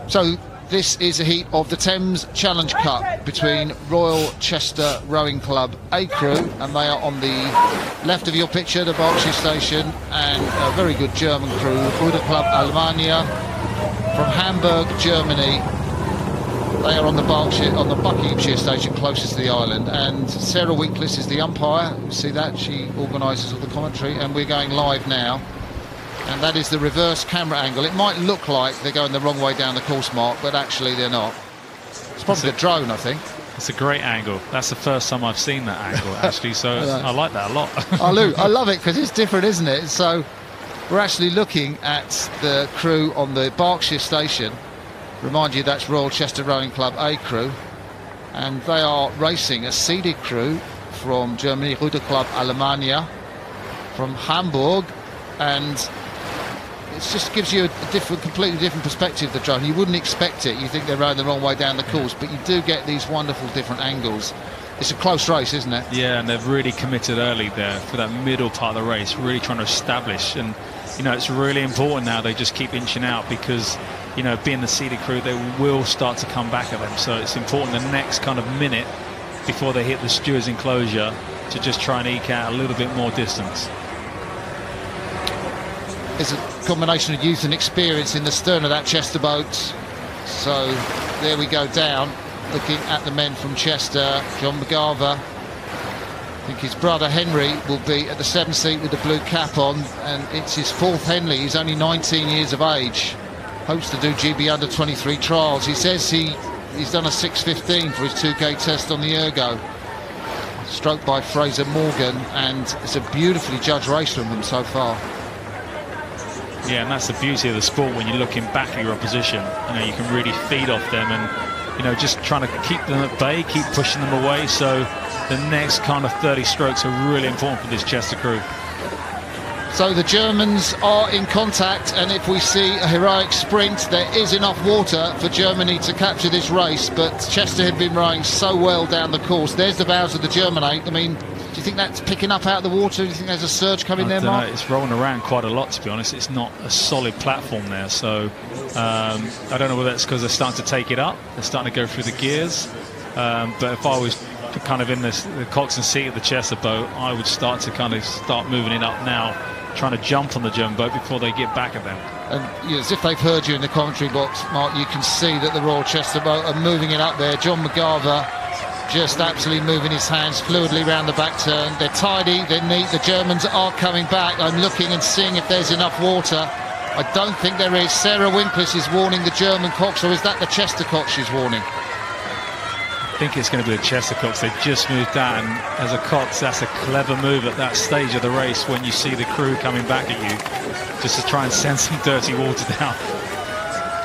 So this is a heat of the Thames Challenge Cup between Royal Chester Rowing Club A crew, and they are on the left of your picture, the Berkshire station, and a very good German crew, Ruder-Club Allemannia from Hamburg, Germany. They are on the Buckinghamshire station closest to the island, and Sarah Winklis is the umpire. You see that? She organises all the commentary, and we're going live now. And that is the reverse camera angle. It might look like they're going the wrong way down the course mark, but actually they're not. It's probably the drone, I think. It's a great angle. That's the first time I've seen that angle, actually, so I like that a lot. I love it because it's different, isn't it? So we're actually looking at the crew on the Berkshire station. Remind you, that's Royal Chester Rowing Club A crew, and they are racing a seeded crew from Germany, Ruder-Club Allemannia, from Hamburg, and it just gives you a completely different perspective, the drone. You wouldn't expect it. You think they're rowing the wrong way down the course, but you do get these wonderful different angles. It's a close race, isn't it? Yeah, and they've really committed early there for that middle part of the race, really trying to establish. And, you know, it's really important now they just keep inching out because, you know, being the seeded crew, they will start to come back at them. So it's important the next kind of minute before they hit the stewards' enclosure to just try and eke out a little bit more distance. There's a combination of youth and experience in the stern of that Chester boat. So there we go down, looking at the men from Chester. John McGarver, I think his brother Henry will be at the 7th seat with the blue cap on, and it's his 4th Henley. He's only 19 years of age, hopes to do GB under 23 trials. He says he's done a 6:15 for his 2K test on the Ergo, stroked by Fraser Morgan, and it's a beautifully judged race from them so far. Yeah, and that's the beauty of the sport when you're looking back at your opposition. You know, you can really feed off them and, you know, just trying to keep them at bay, keep pushing them away. So the next kind of 30 strokes are really important for this Chester crew. So the Germans are in contact, and if we see a heroic sprint, there is enough water for Germany to capture this race, but Chester had been rowing so well down the course. There's the bows of the German 8. I mean, do you think that's picking up out of the water? Do you think there's a surge coming there, Mark? It's rolling around quite a lot, to be honest. It's not a solid platform there, so I don't know whether it's because they're starting to take it up. They're starting to go through the gears. But if I was kind of in the coxswain seat of the Chester boat, I would start moving it up now, trying to jump on the German boat before they get back at them. And you know, as if they've heard you in the commentary box, Mark, you can see that the Royal Chester boat are moving it up there. John McGarver just absolutely moving his hands fluidly around the back turn. They're tidy, they're neat. The Germans are coming back. I'm looking and seeing if there's enough water. I don't think there is. Sarah Winklis is warning the German cocks, or is that the Chester cocks she's warning? I think it's going to be the Chester cocks. They've just moved down. As a cox, that's a clever move at that stage of the race when you see the crew coming back at you, just to try and send some dirty water down.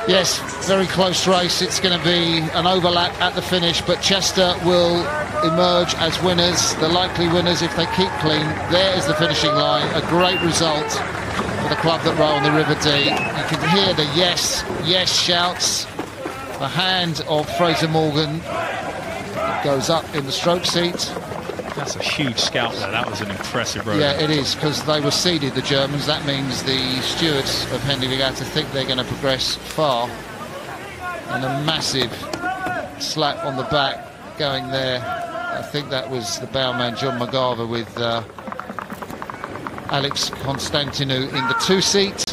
Yes, very close race. It's going to be an overlap at the finish, but Chester will emerge as winners, the likely winners if they keep clean. There is the finishing line. A great result for the club that row on the River Dee. You can hear the yes, yes shouts. The hand of Fraser Morgan goes up in the stroke seat. That's a huge scalp there. That was an impressive row. Yeah, it is, because they were seeded, the Germans. That means the stewards of Henley Regatta think they're going to progress far. And a massive slap on the back going there. I think that was the bowman John McGarver with Alex Constantinou in the 2 seat.